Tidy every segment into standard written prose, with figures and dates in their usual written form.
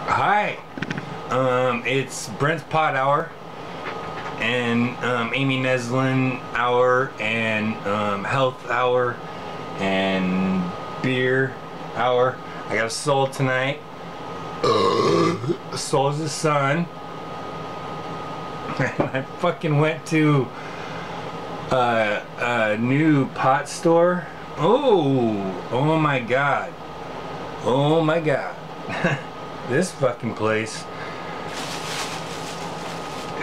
Hi, it's Brent's Pot Hour and Amy Neslin Hour and Health Hour and Beer Hour. I got a soul tonight. Soul's the sun. I fucking went to a new pot store. Oh my god. Oh my god. This fucking place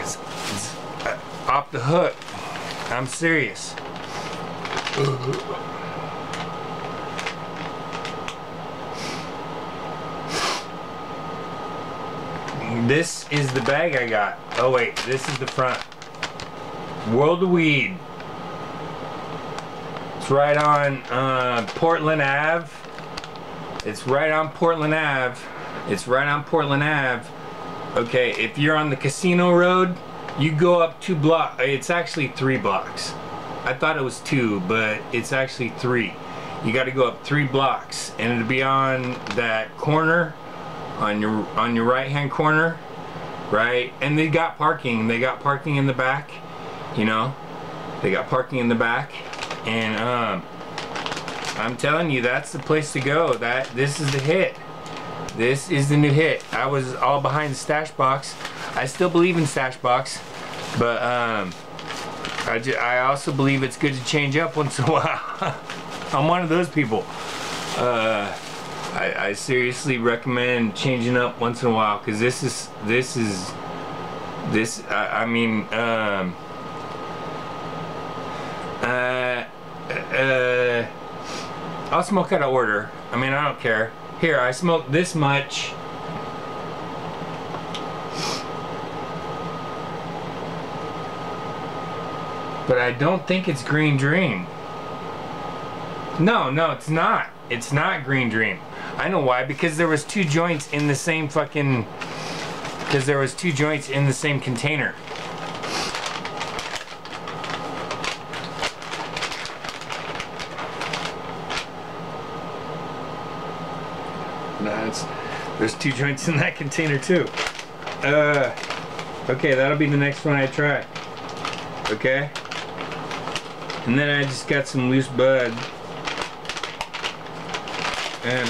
is off the hook. I'm serious. This is the bag I got. Oh wait, this is the front. World of Weed. It's right on Portland Ave. It's right on Portland Ave. It's right on Portland Ave. Okay, if you're on the Casino Road, you go up 2 blocks. It's actually 3 blocks. I thought it was 2, but it's actually 3. You got to go up 3 blocks, and it'll be on that corner, on your right-hand corner, right? And they got parking. They got parking in the back. You know, they got parking in the back, and I'm telling you, that's the place to go. This is the hit. This is the new hit. I was all behind the stash box. I still believe in stash box, but I also believe it's good to change up once in a while. I'm one of those people. I seriously recommend changing up once in a while, because I'll smoke out of order. I mean, I don't care. Here, I smoked this much. But I don't think it's Green Dream. No, it's not. It's not Green Dream. I know why. Because there was 2 joints in the same fucking... Because there was 2 joints in the same container. There's 2 joints in that container too. Okay, that'll be the next one I try. Okay? And then I just got some loose bud. And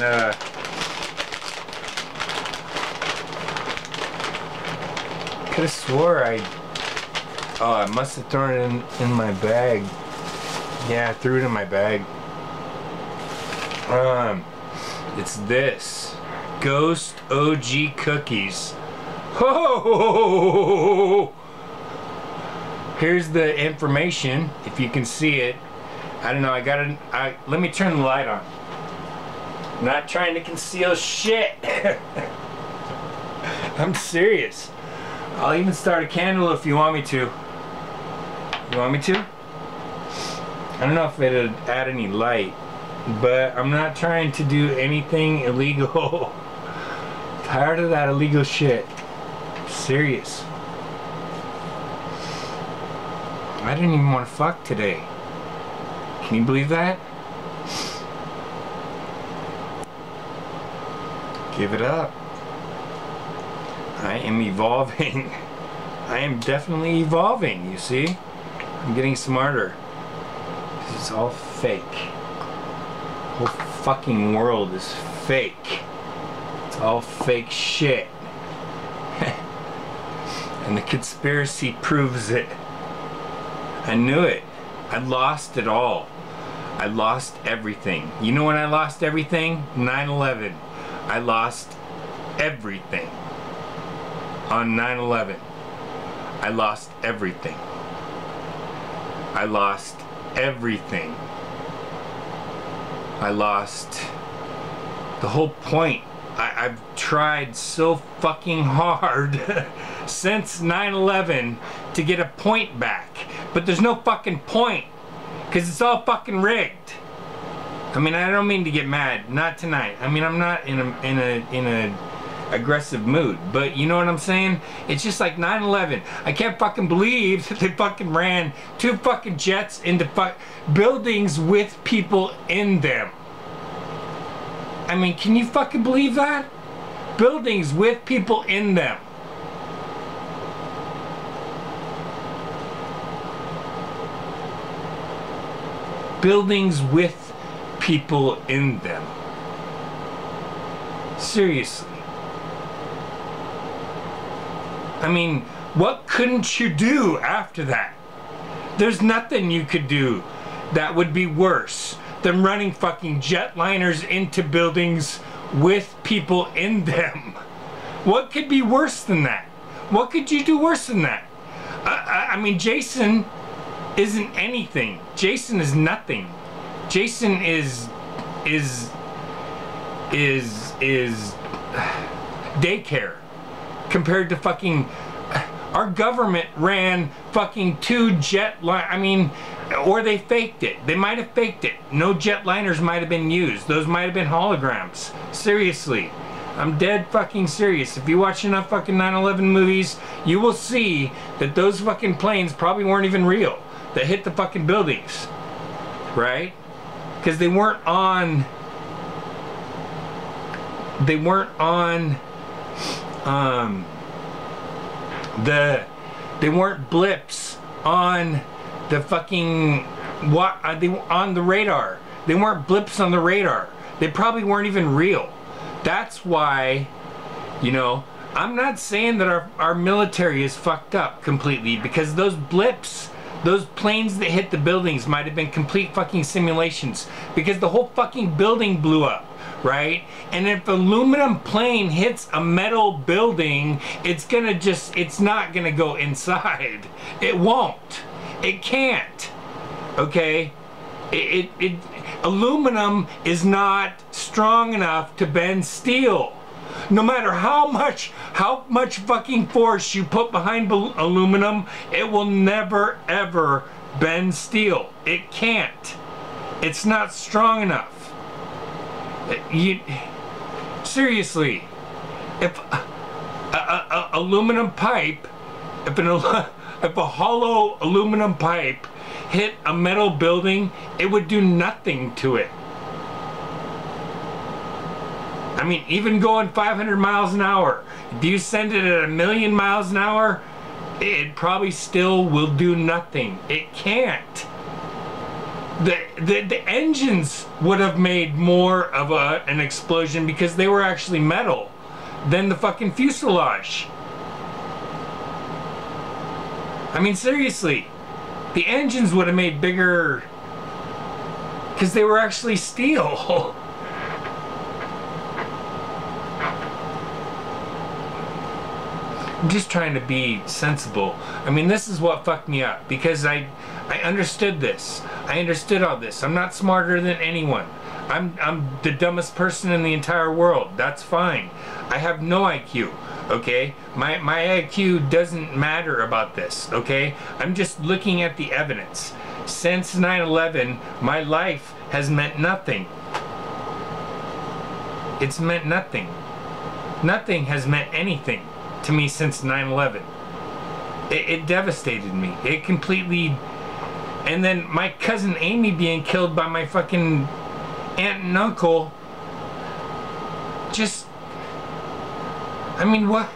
could have swore I must have thrown it in my bag. Yeah, I threw it in my bag. It's this Ghost OG cookies. Ho! Here's the information, if you can see it. I don't know, let me turn the light on. Not trying to conceal shit. I'm serious. I'll even start a candle if you want me to. You want me to? I don't know if it'll add any light, but I'm not trying to do anything illegal. Tired of that illegal shit. Serious. I didn't even want to fuck today. Can you believe that? Give it up. I am evolving. I am definitely evolving, you see? I'm getting smarter. This is all fake. The whole fucking world is fake. It's all fake shit. And the conspiracy proves it. I knew it. I lost it all. I lost everything. You know when I lost everything? 9/11. I lost everything. On 9/11. I lost everything. I lost everything. I lost the whole point. I've tried so fucking hard since 9/11 to get a point back, but there's no fucking point, because it's all fucking rigged. I mean, I don't mean to get mad, not tonight. I mean, I'm not in a aggressive mood, but you know what I'm saying? It's just like 9/11. I can't fucking believe that they fucking ran 2 fucking jets into buildings with people in them. I mean, can you fucking believe that? Buildings with people in them. Buildings with people in them. Seriously. I mean, what couldn't you do after that? There's nothing you could do that would be worse than running fucking jetliners into buildings with people in them. What could be worse than that? What could you do worse than that? I mean, Jason isn't anything. Jason is nothing. Jason is daycare compared to fucking. Our government ran fucking 2 jetliner. I mean, or they faked it. They might have faked it. No jetliners might have been used. Those might have been holograms. Seriously. I'm dead fucking serious. If you watch enough fucking 9/11 movies, you will see that those fucking planes probably weren't even real that hit the fucking buildings. Right? Because they weren't on they weren't blips on the fucking on the radar. They weren't blips on the radar. They probably weren't even real. That's why, you know, I'm not saying that our military is fucked up completely, because those blips, those planes that hit the buildings might have been complete fucking simulations, because the whole fucking building blew up, right? And if an aluminum plane hits a metal building, it's not gonna go inside. It won't. It can't. Okay? Aluminum is not strong enough to bend steel. No matter how much fucking force you put behind aluminum, it will never ever bend steel. It can't. It's not strong enough. Seriously, if a aluminum pipe, if a hollow aluminum pipe hit a metal building, it would do nothing to it. I mean, even going 500 miles an hour, if you send it at 1,000,000 miles an hour, it probably still will do nothing. It can't. The engines would have made more of an explosion because they were actually metal than the fucking fuselage. I mean, seriously, the engines would have made bigger because they were actually steel. I'm just trying to be sensible. I mean, this is what fucked me up, because I understood this. I understood all this. I'm not smarter than anyone. I'm the dumbest person in the entire world. That's fine. I have no IQ. Okay? My IQ doesn't matter about this. Okay? I'm just looking at the evidence. Since 9/11, my life has meant nothing. It's meant nothing. Nothing has meant anything to me since 9/11. It devastated me. It completely. And then my cousin Amy being killed by my fucking aunt and uncle. Just. I mean, what?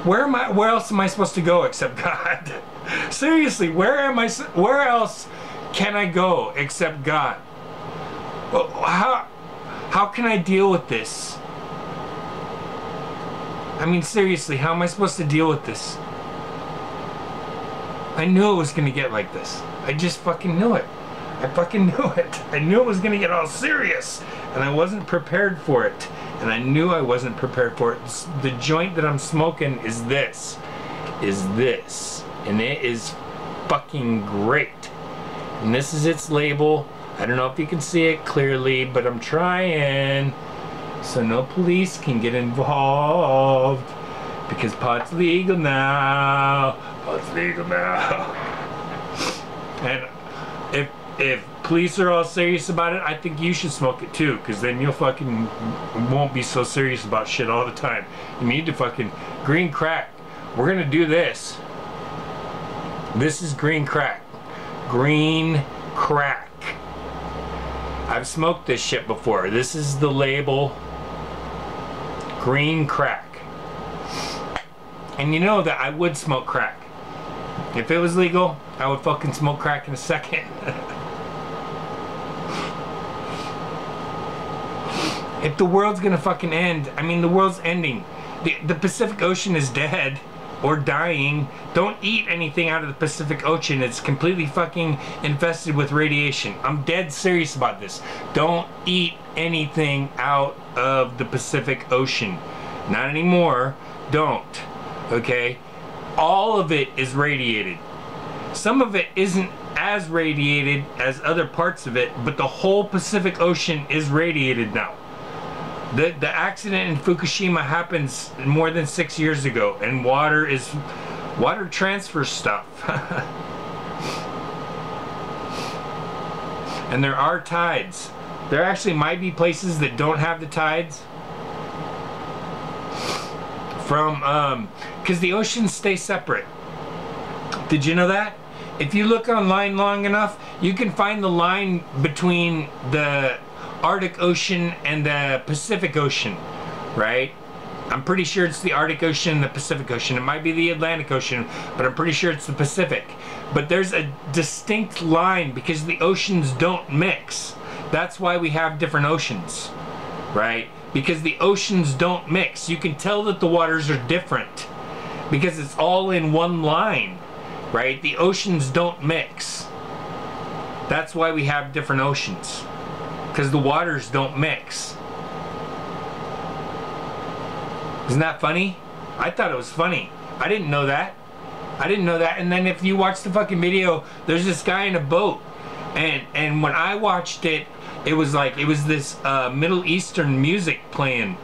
Where else am I supposed to go except God? Seriously, where else can I go except God? Well, how can I deal with this? I mean, seriously, how am I supposed to deal with this? I knew it was gonna get like this. I just fucking knew it. I fucking knew it. I knew it was gonna get all serious, and I wasn't prepared for it. And I knew I wasn't prepared for it. The joint that I'm smoking is this. And it is fucking great. And this is its label. I don't know if you can see it clearly, but I'm trying. So no police can get involved, because pot's legal now. Pot's legal now. And if police are all serious about it, I think you should smoke it too, because then you'll fucking won't be so serious about shit all the time. You need to fucking green crack. We're gonna do this. This is green crack. Green crack. I've smoked this shit before. This is the label Green crack. And you know that I would smoke crack. If it was legal, I would fucking smoke crack in a second. If the world's gonna fucking end, I mean, the world's ending. The Pacific Ocean is dead or dying. Don't eat anything out of the Pacific Ocean. It's completely fucking infested with radiation. I'm dead serious about this. Don't eat anything out of the Pacific Ocean. Not anymore. Don't. Okay? All of it is radiated. Some of it isn't as radiated as other parts of it, but the whole Pacific Ocean is radiated now. The accident in Fukushima happens more than 6 years ago, and water transfers stuff. And there are tides. There actually might be places that don't have the tides from because the oceans stay separate. Did you know that? If you look online long enough, you can find the line between the Arctic Ocean and the Pacific Ocean, right? I'm pretty sure it's the Arctic Ocean and the Pacific Ocean. It might be the Atlantic Ocean, but I'm pretty sure it's the Pacific. But there's a distinct line because the oceans don't mix. That's why we have different oceans, right? Because the oceans don't mix. You can tell that the waters are different because it's all in one line, right? The oceans don't mix. That's why we have different oceans. Because the waters don't mix. Isn't that funny? I thought it was funny. I didn't know that. I didn't know that. And then if you watch the fucking video, there's this guy in a boat. And when I watched it, it was like, it was this Middle Eastern music playing,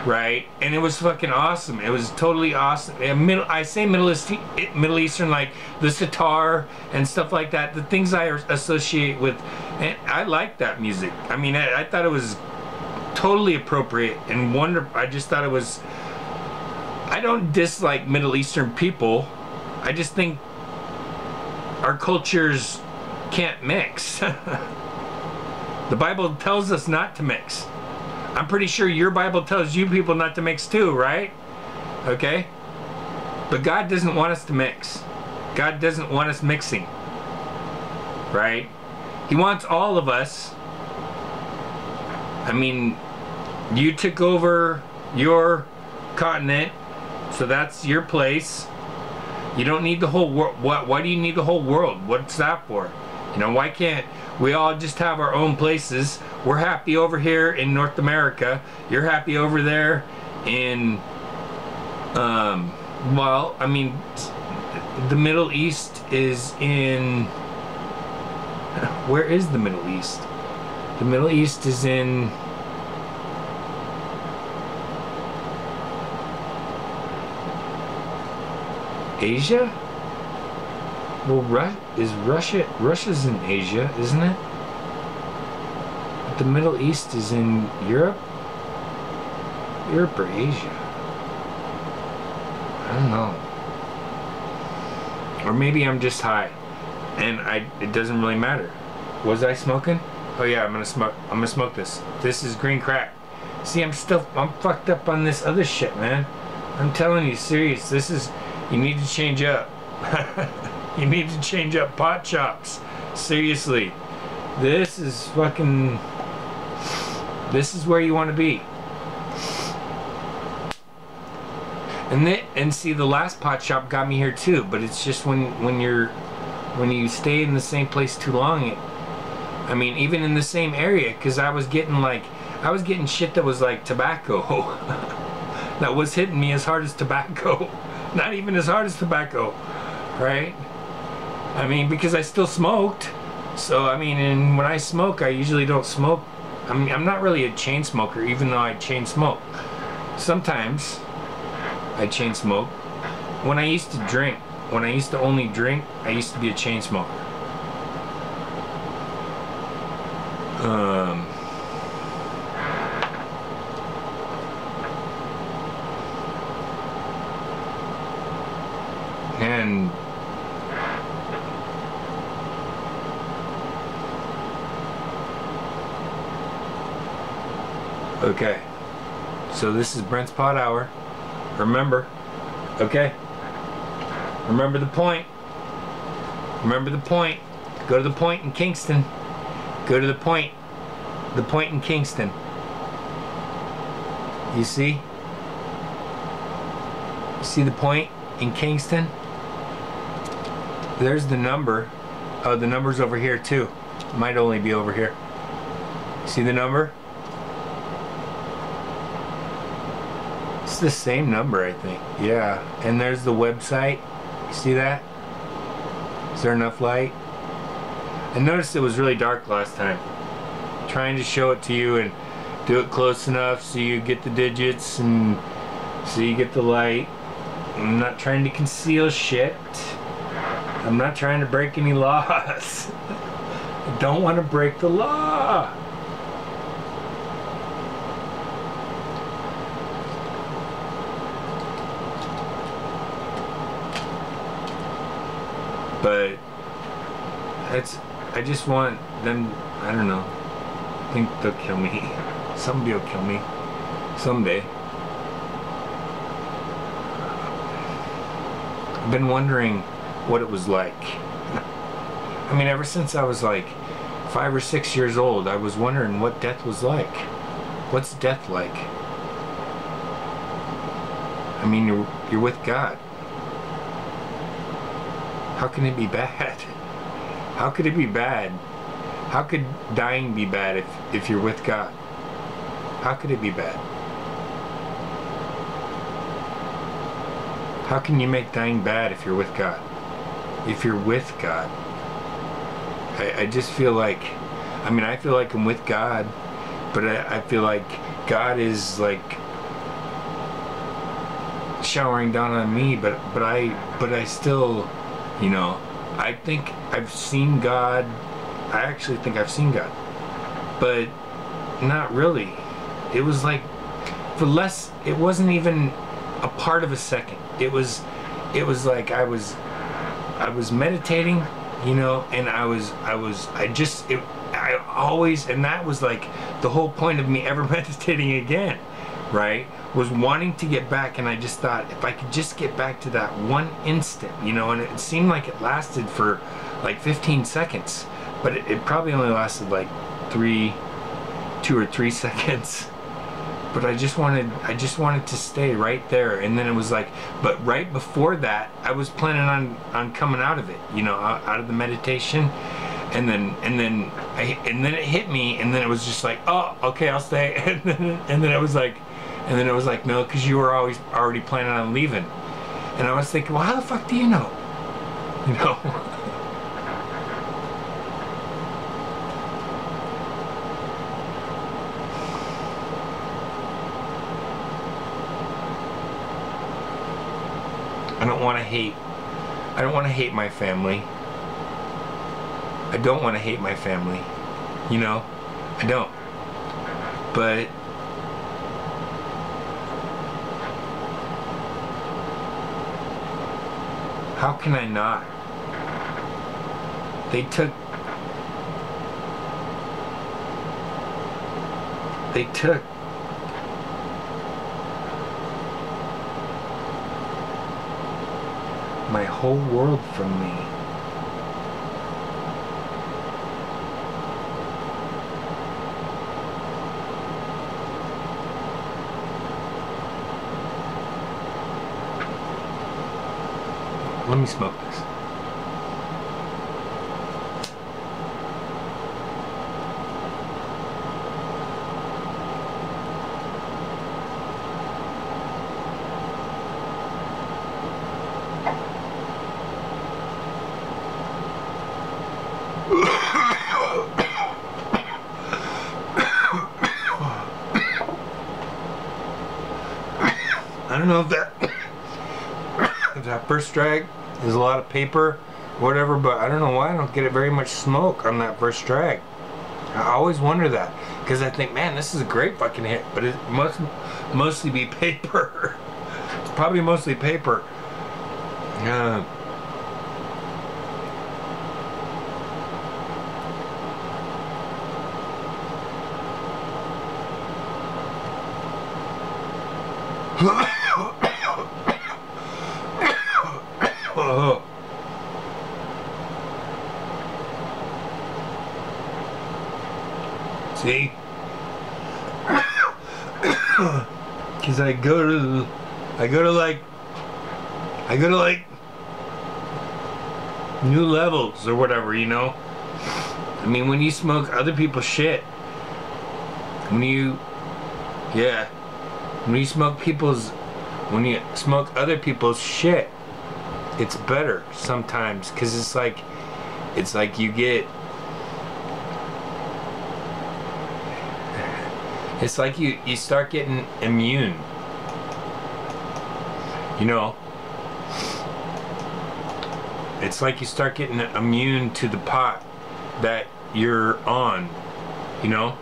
right? And it was fucking awesome. It was totally awesome. I say Middle Eastern like the sitar and stuff like that. The things I associate with, and I like that music. I mean, I thought it was totally appropriate and wonderful. I just thought it was, I don't dislike Middle Eastern people. I just think our cultures can't mix. The Bible tells us not to mix. I'm pretty sure your Bible tells you people not to mix too, right? Okay? But God doesn't want us to mix. God doesn't want us mixing. Right? He wants all of us. I mean, you took over your continent, so that's your place. You don't need the whole world. Why do you need the whole world? What's that for? You know, why can't we all just have our own places? We're happy over here in North America. You're happy over there in, well, I mean, the Middle East is in, where is the Middle East? The Middle East is in, Asia? Well, Russia's in Asia, isn't it? But the Middle East is in Europe? Europe or Asia? I don't know. Or maybe I'm just high and it doesn't really matter. Was I smoking? Oh yeah, I'm gonna smoke this. This is green crack. See, I'm fucked up on this other shit, man. I'm telling you, serious. This is, you need to change up. You need to change up pot shops. Seriously. This is fucking, this is where you want to be. And see, the last pot shop got me here too, but it's just when you stay in the same place too long, I mean, even in the same area, because I was getting shit that was like tobacco. That was hitting me as hard as tobacco. Not even as hard as tobacco, right? I mean, because I still smoked. So, I mean, and when I smoke, I usually don't smoke. I mean, I'm not really a chain smoker, even though I chain smoke. Sometimes I chain smoke. When I used to drink, when I used to only drink, I used to be a chain smoker. And okay, So this is Brent's Pot Hour. Remember, okay? Remember the point. Remember the point. Go to the point in Kingston. Go to the point. The point in Kingston. You see? You see the point in Kingston? There's the number. Oh, the number's over here too. Might only be over here. See the number? It's the same number, I think. Yeah. And there's the website. You see that? Is there enough light? I noticed it was really dark last time. Trying to show it to you and do it close enough so you get the digits and so you get the light. I'm not trying to conceal shit. I'm not trying to break any laws. I don't want to break the law. But I just want them, I don't know. I think they'll kill me. Somebody will kill me someday. I've been wondering what it was like. I mean, ever since I was like 5 or 6 years old, I was wondering what death was like. What's death like? I mean, you're with God. How can it be bad? How could it be bad? How could dying be bad if you're with God? How could it be bad? How can you make dying bad if you're with God? If you're with God. I just feel like, I mean, I feel like I'm with God, but I feel like God is like showering down on me, but I still, you know, I think I've seen God. I actually think I've seen God, but not really. It was like, for less, it wasn't even a part of a second. It was like I was meditating, you know, and I always, and that was like the whole point of me ever meditating again, right? Was wanting to get back, and I just thought if I could just get back to that one instant, you know, and it seemed like it lasted for like 15 seconds, but it probably only lasted like 2 or 3 seconds. But I just wanted to stay right there, and then it was like, but right before that, I was planning on coming out of it, you know, out of the meditation, and then it hit me, and then it was just like, oh, okay, I'll stay, and then it was like, no, because you were already planning on leaving, and I was thinking, well, how the fuck do you know, you know? I don't want to hate my family. I don't want to hate my family. You know? I don't. But how can I not? They took my whole world from me. Let me smoke this. I don't know if that first drag is a lot of paper or whatever, but I don't know why I don't get it very much smoke on that first drag. I always wonder that, because I think, man, this is a great fucking hit, but it must mostly be paper. It's probably mostly paper. Oh. See? Cause I go to like new levels or whatever, you know? I mean, when you smoke other people's shit, when you smoke other people's shit, it's better sometimes, cause it's like you get, it's like you start getting immune, you know? It's like you start getting immune to the pot that you're on, you know?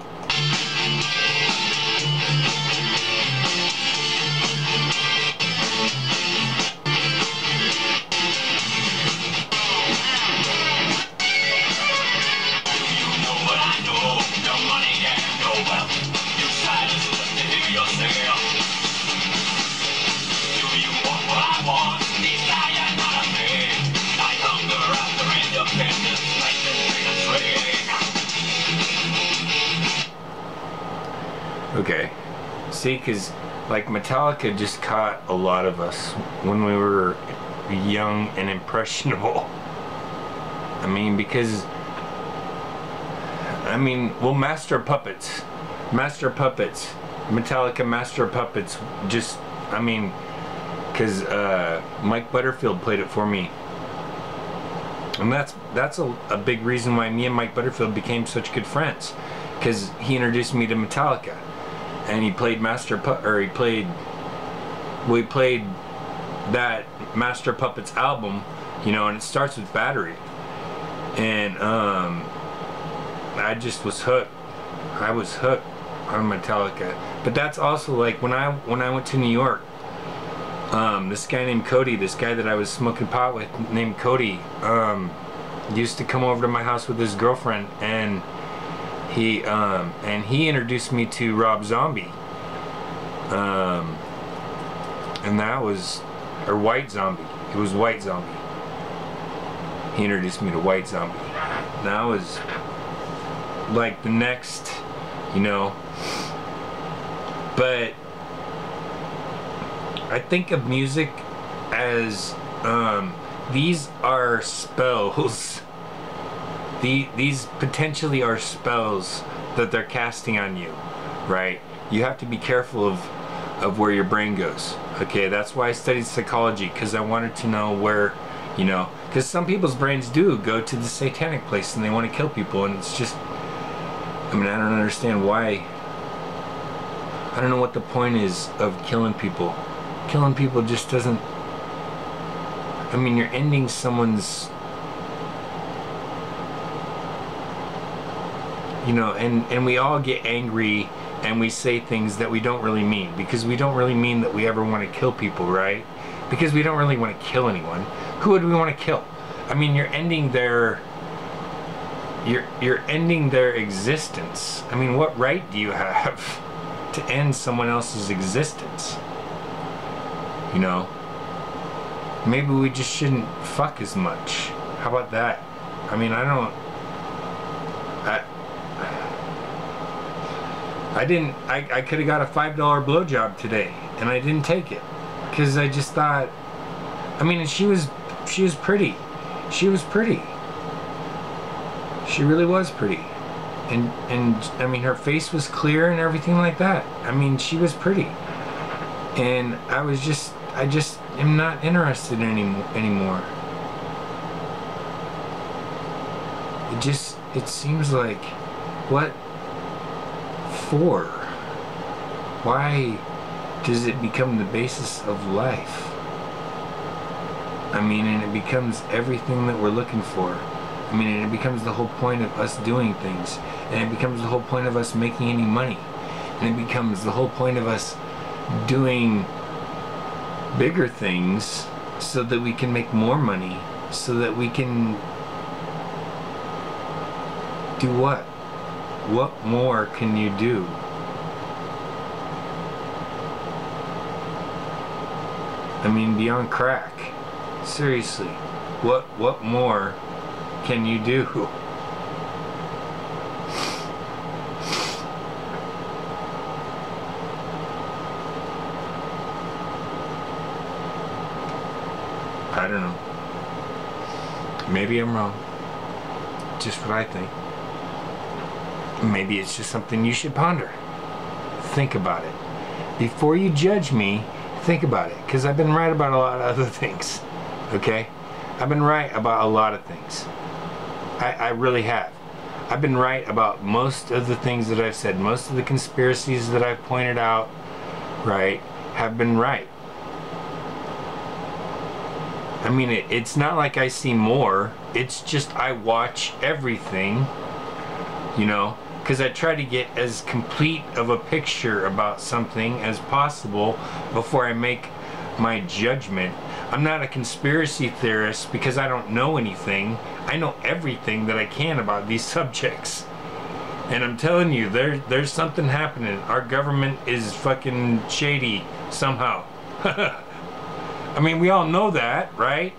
Okay, see, because like Metallica just caught a lot of us when we were young and impressionable. I mean, because, I mean, well, Master of Puppets, Metallica Master of Puppets, just, I mean, because Mike Butterfield played it for me. And that's a big reason why me and Mike Butterfield became such good friends, because he introduced me to Metallica. And he played we played that Master Puppets album, you know, and it starts with Battery. And I just was hooked. I was hooked on Metallica. But that's also like when I went to New York, this guy named Cody, this guy that I was smoking pot with named Cody, used to come over to my house with his girlfriend, and he introduced me to Rob Zombie, and that was, or White Zombie. It was White Zombie. He introduced me to White Zombie. And that was like the next, you know. But I think of music as these are spells. These potentially are spells that they're casting on you, right? You have to be careful of where your brain goes. Okay, that's why I studied psychology, because I wanted to know where, you know, because some people's brains do go to the satanic place and they want to kill people, and it's just, I mean, I don't understand why. I don't know what the point is of killing people. Killing people just doesn't, I mean, you're ending someone's, you know, and we all get angry and we say things that we don't really mean, because we don't really mean that we ever want to kill people, right? Because we don't really want to kill anyone. Who would we want to kill? I mean, you're ending their existence. I mean, what right do you have to end someone else's existence? You know? Maybe we just shouldn't fuck as much. How about that? I mean, I could have got a $5 blowjob today, and I didn't take it, because I just thought, I mean, and she was pretty. She was pretty. She really was pretty. And I mean, her face was clear and everything like that. I mean, she was pretty. And I just am not interested anymore. It seems like, what for? Why does it become the basis of life? I mean, and it becomes everything that we're looking for. I mean, and it becomes the whole point of us doing things, and it becomes the whole point of us making any money, and it becomes the whole point of us doing bigger things so that we can make more money, so that we can do what? What more can you do? I mean, beyond crack. Seriously, what more can you do? I don't know. Maybe I'm wrong. Just what I think. Maybe it's just something you should ponder. Think about it. Before you judge me, think about it. Because I've been right about a lot of other things. Okay? I've been right about a lot of things. I really have. I've been right about most of the things that I've said. Most of the conspiracies that I've pointed out, right, have been right. I mean, it's not like I see more. It's just I watch everything, you know, because I try to get as complete of a picture about something as possible before I make my judgment. I'm not a conspiracy theorist because I don't know anything. I know everything that I can about these subjects. And I'm telling you, there's something happening. Our government is fucking shady somehow. I mean, we all know that, right?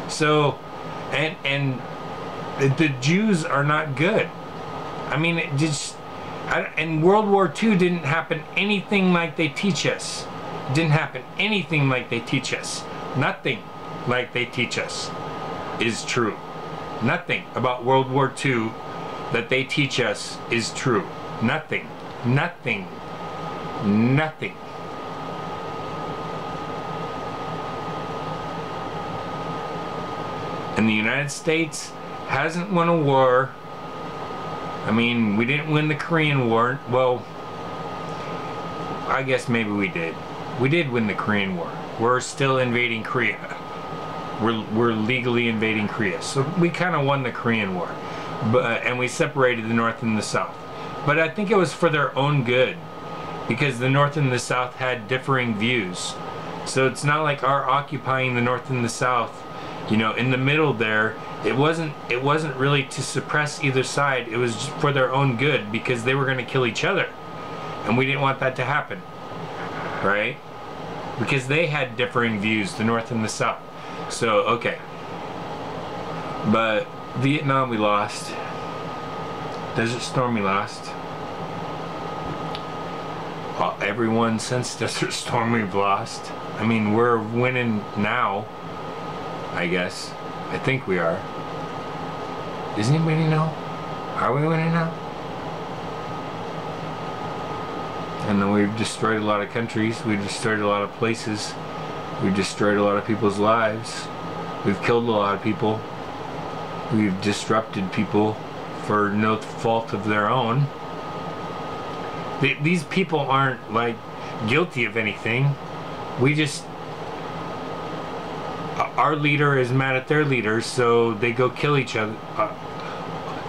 So, and the Jews are not good. I mean, it just, and World War II didn't happen anything like they teach us. It didn't happen anything like they teach us. Nothing like they teach us is true. Nothing about World War II that they teach us is true. Nothing. Nothing. Nothing. And the United States hasn't won a war. I mean, we didn't win the Korean War. Well, I guess maybe we did. We did win the Korean War. We're still invading Korea. We're legally invading Korea. So we kind of won the Korean War. And we separated the North and the South. But I think it was for their own good. Because the North and the South had differing views. So it's not like our occupying the North and the South, you know, in the middle there, it wasn't really to suppress either side. It was just for their own good because they were going to kill each other. And we didn't want that to happen. Right? Because they had differing views, the North and the South. So, okay. But Vietnam we lost. Desert Storm we lost. Everyone since Desert Storm we've lost. I mean, we're winning now, I guess. I think we are. Does anybody know? Are we winning now? And then we've destroyed a lot of countries. We've destroyed a lot of places. We've destroyed a lot of people's lives. We've killed a lot of people. We've disrupted people for no fault of their own. These people aren't, like, guilty of anything. We just... Our leader is mad at their leader, so they go kill each other.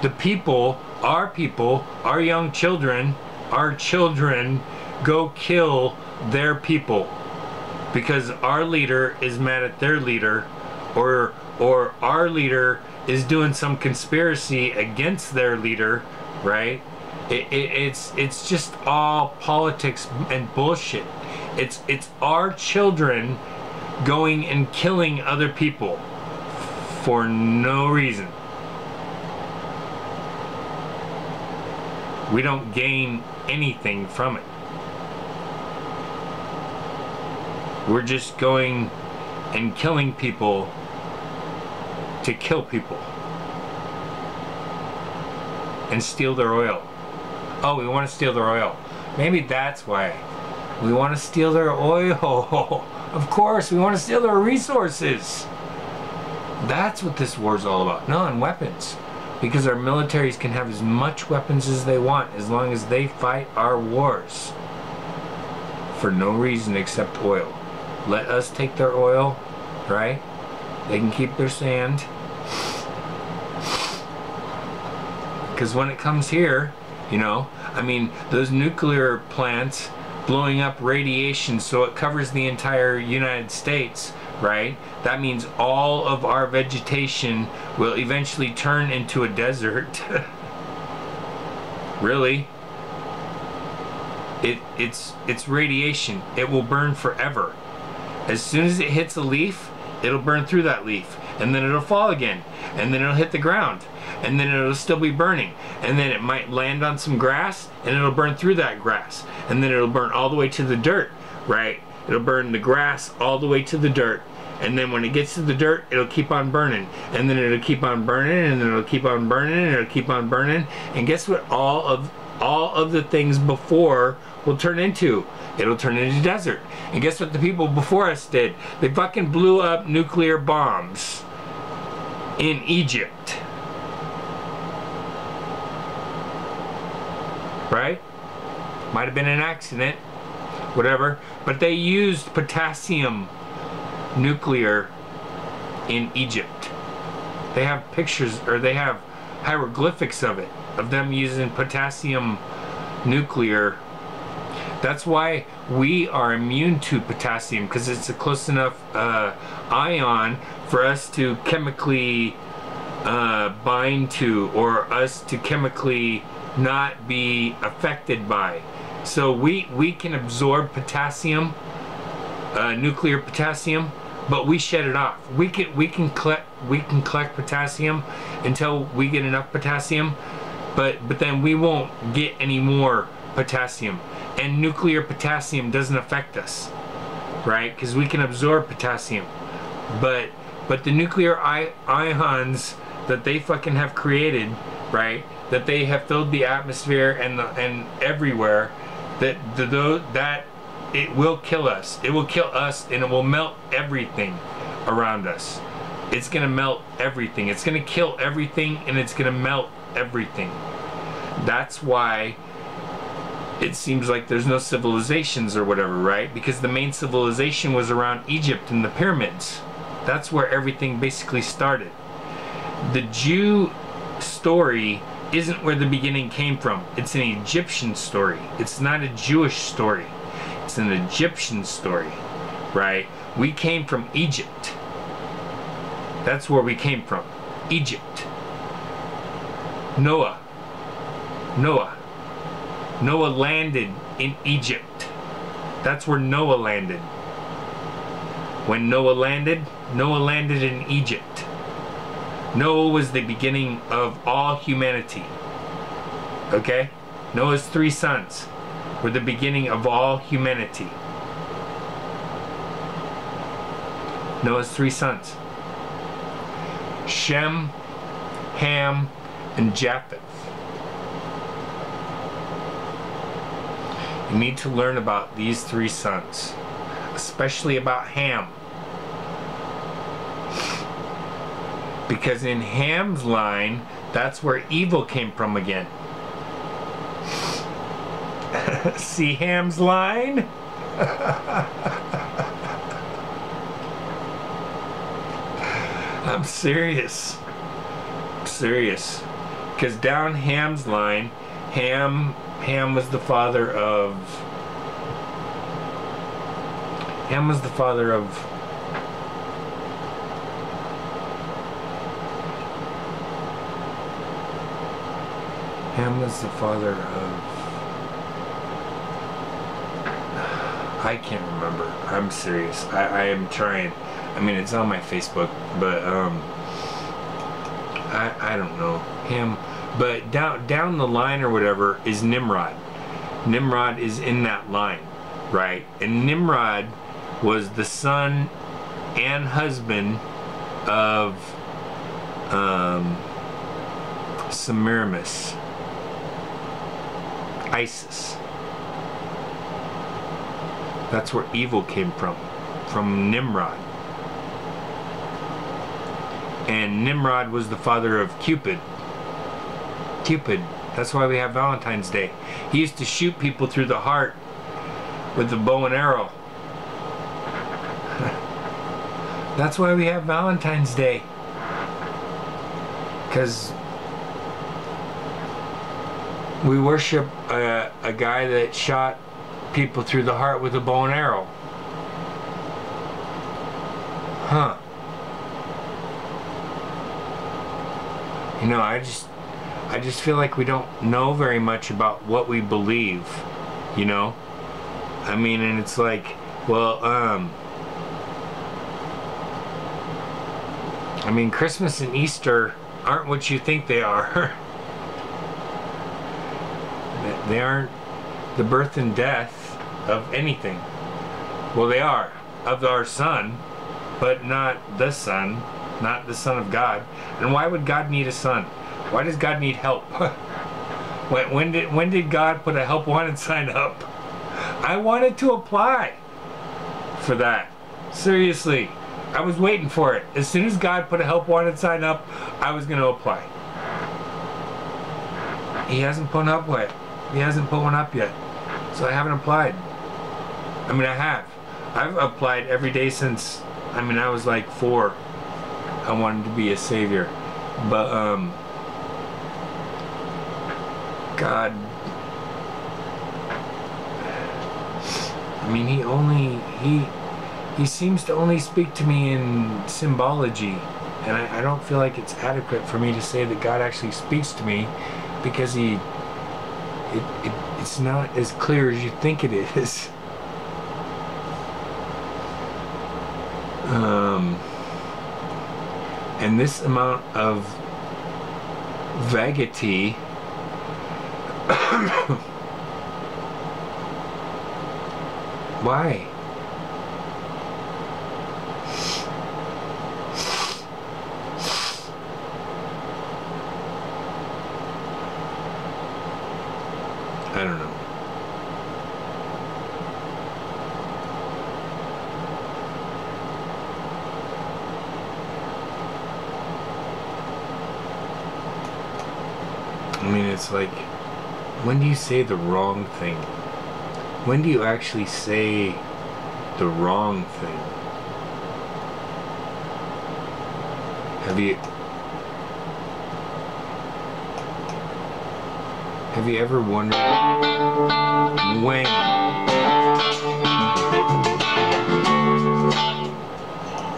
The people, our young children, our children go kill their people because our leader is mad at their leader, or our leader is doing some conspiracy against their leader, right? It's just all politics and bullshit. It's our children going and killing other people for no reason. We don't gain anything from it. We're just going and killing people to kill people and steal their oil. Oh, we want to steal their oil. Maybe that's why. We want to steal their oil. Of course, we want to steal their resources. That's what this war's all about. No, and weapons. Because our militaries can have as much weapons as they want as long as they fight our wars. For no reason except oil. Let us take their oil, right? They can keep their sand. Because when it comes here, you know, I mean, those nuclear plants blowing up radiation so it covers the entire United States, right? That means all of our vegetation will eventually turn into a desert. Really? It's radiation. It will burn forever. As soon as it hits a leaf, it'll burn through that leaf, and then it'll fall again, and then it'll hit the ground, and then it'll still be burning, and then it might land on some grass, and it'll burn through that grass, and then it'll burn all the way to the dirt, right? It'll burn the grass all the way to the dirt, and then when it gets to the dirt, it'll keep on burning, and then it'll keep on burning, and then it'll keep on burning, and it'll keep on burning, and guess what all of the things before will turn into? It'll turn into desert. And guess what the people before us did? They fucking blew up nuclear bombs in Egypt. Right? Might have been an accident, whatever, but they used potassium nuclear in Egypt. They have pictures, or they have hieroglyphics of it, of them using potassium nuclear. That's why we are immune to potassium, because it's a close enough ion for us to chemically bind to, or us to chemically not be affected by. So we can absorb potassium, nuclear potassium, but we shed it off. We can collect potassium until we get enough potassium, but then we won't get any more potassium. And nuclear potassium doesn't affect us, right? Because we can absorb potassium, but the nuclear ions that they fucking have created, right? That they have filled the atmosphere and everywhere, that it will kill us. It will kill us, and it will melt everything around us. It's gonna melt everything. It's gonna kill everything, and it's gonna melt everything. That's why it seems like there's no civilizations or whatever, right? Because the main civilization was around Egypt and the pyramids. That's where everything basically started. The Jew story isn't where the beginning came from. It's an Egyptian story. It's not a Jewish story. It's an Egyptian story, right? We came from Egypt. That's where we came from. Egypt. Noah landed in Egypt. That's where Noah landed. When Noah landed in Egypt. Noah was the beginning of all humanity. Okay? Noah's 3 sons were the beginning of all humanity. Noah's 3 sons. Shem, Ham, and Japheth. You need to learn about these 3 sons, especially about Ham. Because in Ham's line, that's where evil came from again. See Ham's line? I'm serious. I'm serious. Because down Ham's line, Ham was the father of... Ham was the father of... Ham was the father of... I can't remember. I'm serious. I am trying. I mean, it's on my Facebook, but I don't know. Ham. But down the line or whatever is Nimrod. Nimrod is in that line, right? And Nimrod was the son and husband of Semiramis, Isis. That's where evil came from Nimrod. And Nimrod was the father of Cupid. That's why we have Valentine's Day. He used to shoot people through the heart with a bow and arrow. That's why we have Valentine's Day. Because we worship a guy that shot people through the heart with a bow and arrow. Huh. You know, I just feel like we don't know very much about what we believe, you know? I mean, and it's like, well, I mean, Christmas and Easter aren't what you think they are. They aren't the birth and death of anything. Well, they are, of our Son, but not the Son, not the Son of God. And why would God need a son? Why does God need help? when did God put a help wanted sign up? I wanted to apply for that. Seriously, I was waiting for it. As soon as God put a help wanted sign up, I was going to apply. He hasn't put up yet. He hasn't put one up yet. So I haven't applied. I mean, I have. I've applied every day since, I mean, I was like 4. I wanted to be a savior. But, God, I mean, he seems to only speak to me in symbology, and I don't feel like it's adequate for me to say that God actually speaks to me, because it's not as clear as you think it is. And this amount of vagity why? I don't know. I mean, it's like, when do you say the wrong thing? When do you actually say the wrong thing? Have you ever wondered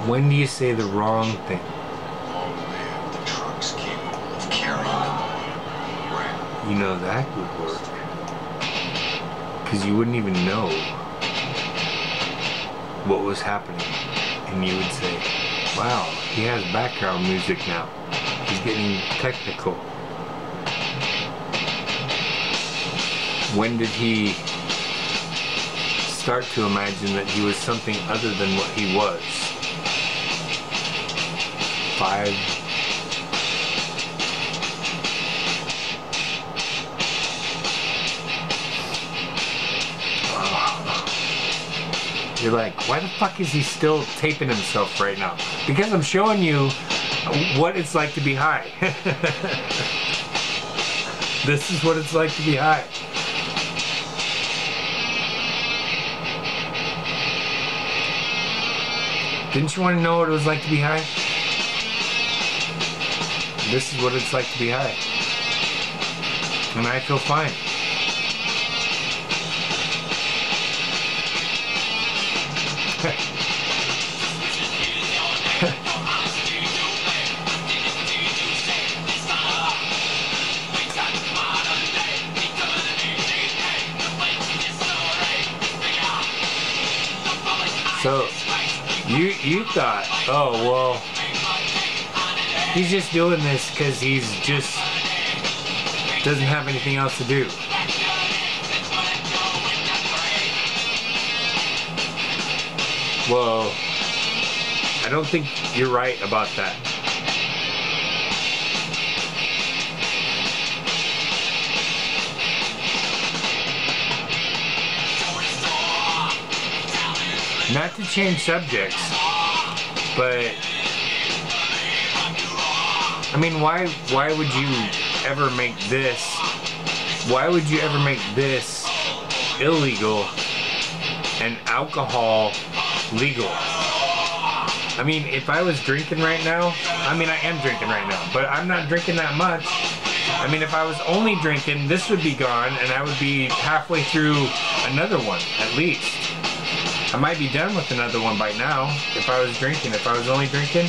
when do you say the wrong thing? You know, that would work. Because you wouldn't even know what was happening. And you would say, wow, he has background music now. He's getting technical. When did he start to imagine that he was something other than what he was? 5. You're like, why the fuck is he still taping himself right now? Because I'm showing you what it's like to be high. This is what it's like to be high. Didn't you want to know what it was like to be high? This is what it's like to be high. And I feel fine. So, you thought, oh, well, he's just doing this because he's just doesn't have anything else to do. Well, I don't think you're right about that. Not to change subjects, but I mean, why would you ever make this? Why would you ever make this illegal and alcohol legal? I mean, if I was drinking right now, I mean, I am drinking right now, but I'm not drinking that much. I mean, if I was only drinking, this would be gone, and I would be halfway through another one, at least. I might be done with another one by now if I was drinking. If I was only drinking,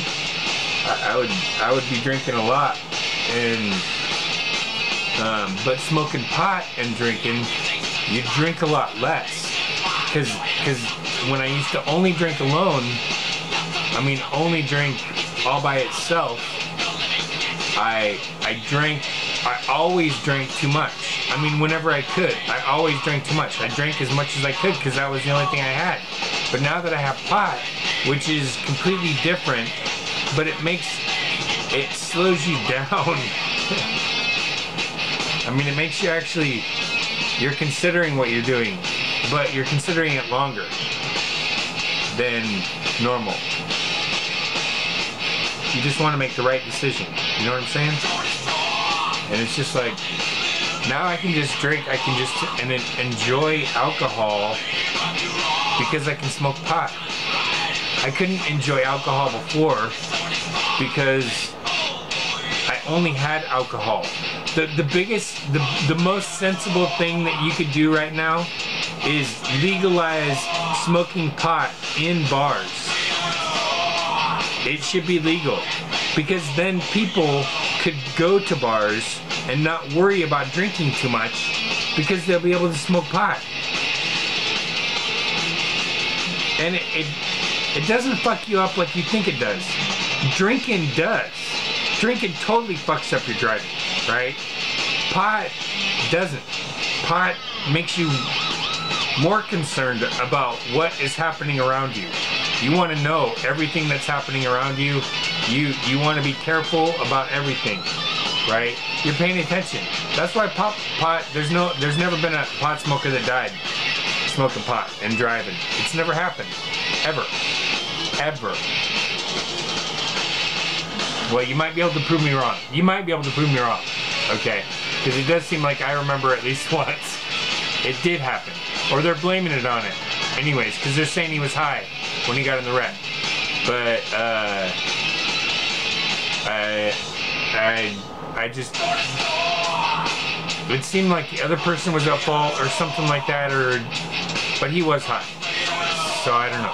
I would be drinking a lot. And but smoking pot and drinking, you drink a lot less. Because when I used to only drink alone, I mean only drink all by itself, I always drank too much. I mean, whenever I could, I always drank too much. I drank as much as I could because that was the only thing I had. But now that I have pot, which is completely different, but it slows you down. I mean, it makes you actually, you're considering what you're doing, but you're considering it longer than normal. You just want to make the right decision. You know what I'm saying? And it's just like, now I can just drink, I can just enjoy alcohol because I can smoke pot. I couldn't enjoy alcohol before because I only had alcohol. The most sensible thing that you could do right now is legalize smoking pot in bars. It should be legal, because then people could go to bars and not worry about drinking too much because they'll be able to smoke pot. And it doesn't fuck you up like you think it does. Drinking does. Drinking totally fucks up your driving, right? Pot doesn't. Pot makes you more concerned about what is happening around you. You want to know everything that's happening around you. You want to be careful about everything, right? You're paying attention. That's why pot. There's never been a pot smoker that died smoking pot and driving. It's never happened, ever. Well, you might be able to prove me wrong. You might be able to prove me wrong, okay? Because it does seem like I remember at least once it did happen, or they're blaming it on it. Anyways, because they're saying he was high when he got in the wreck. But I just, it seemed like the other person was at fault or something like that, but he was high. So I don't know.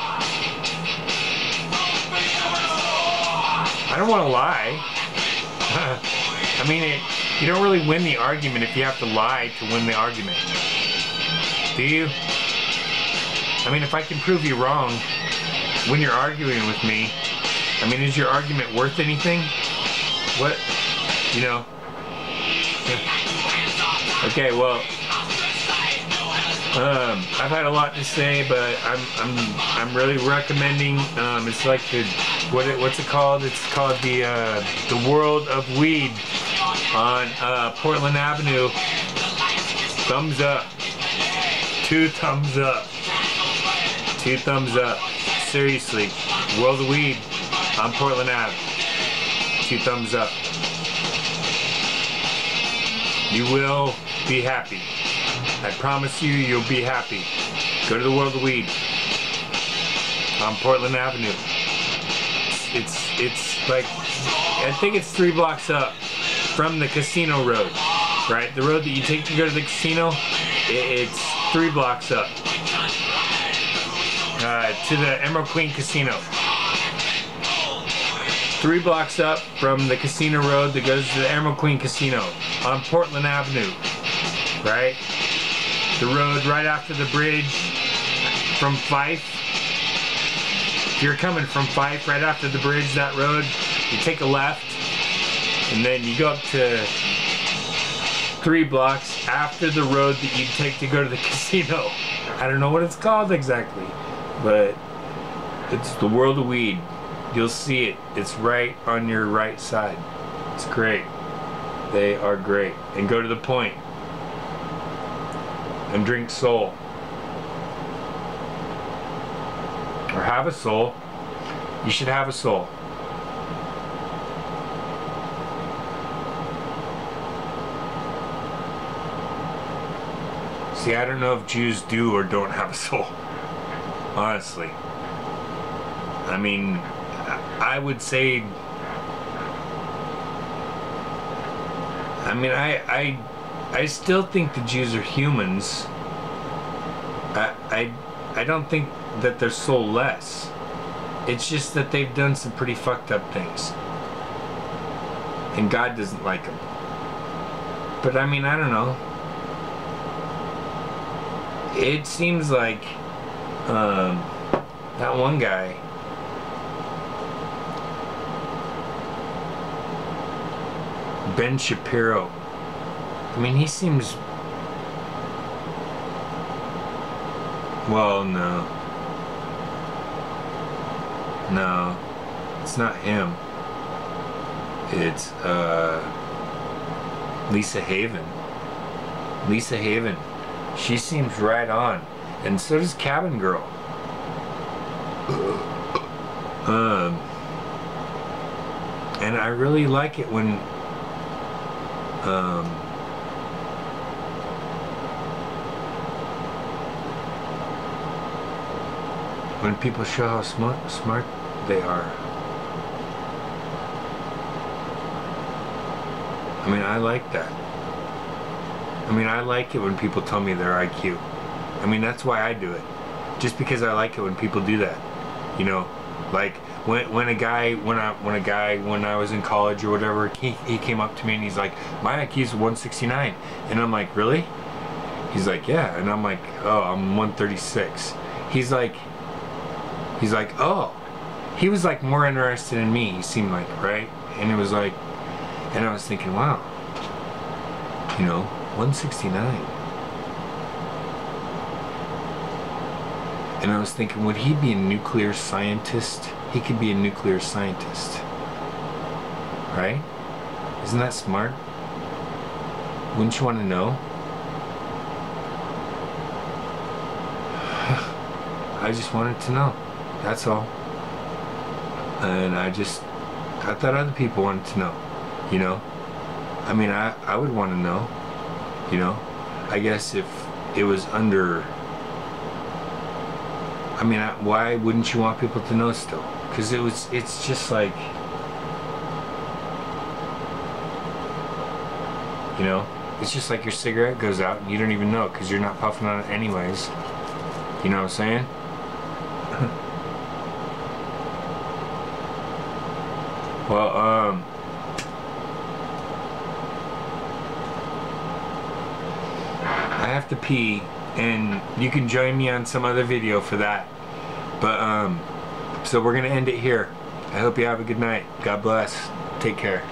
I don't want to lie. I mean, you don't really win the argument if you have to lie to win the argument. Do you? I mean, if I can prove you wrong when you're arguing with me, I mean, is your argument worth anything? What? You know? Yeah. Okay, well, I've had a lot to say, but I'm really recommending. It's like what's it called? It's called the World of Weed on Portland Avenue. Thumbs up. 2 thumbs up. 2 thumbs up. Seriously, World of Weed on Portland Ave. 2 thumbs up. You will be happy. I promise you, you'll be happy. Go to the World of Weed on Portland Avenue. It's like, I think it's 3 blocks up from the casino road, right? The road that you take to go to the casino, it's 3 blocks up to the Emerald Queen Casino. 3 blocks up from the casino road that goes to the Emerald Queen Casino on Portland Avenue, right? The road right after the bridge from Fife. If you're coming from Fife, right after the bridge, that road, you take a left, and then you go up to 3 blocks after the road that you take to go to the casino. I don't know what it's called exactly, but it's the World of Weed. You'll see it. It's right on your right side. It's great. They are great. And go to the point. And drink Soul. Or have a Soul. You should have a Soul. See, I don't know if Jews do or don't have a soul. Honestly. I mean, I would say, I mean, I still think the Jews are humans. I don't think that they're soulless. It's just that they've done some pretty fucked up things. And God doesn't like them. But I mean, I don't know. It seems like that one guy, Ben Shapiro. I mean, he seems... Well, no. No. It's not him. It's, Lisa Haven. Lisa Haven. She seems right on. And so does Cabin Girl. And I really like it when people show how smart they are. I mean, I like that. I mean, I like it when people tell me their IQ. I mean, that's why I do it. Just because I like it when people do that. You know, like when I was in college or whatever, he came up to me and he's like, my IQ's 169. And I'm like, really? He's like, yeah. And I'm like, oh, I'm 136. He's like, oh. He was like more interested in me, he seemed like, right? And it was like, and I was thinking, wow, you know, 169. And I was thinking, would he be a nuclear scientist? He could be a nuclear scientist. Right? Isn't that smart? Wouldn't you want to know? I just wanted to know. That's all. And I thought other people wanted to know. You know? I mean, I would want to know. You know? I guess if it was under... I mean, why wouldn't you want people to know still? Because it's just like, you know, it's just like your cigarette goes out and you don't even know because you're not puffing on it anyways. You know what I'm saying? Well, I have to pee. And you can join me on some other video for that. But, so we're going to end it here. I hope you have a good night. God bless. Take care.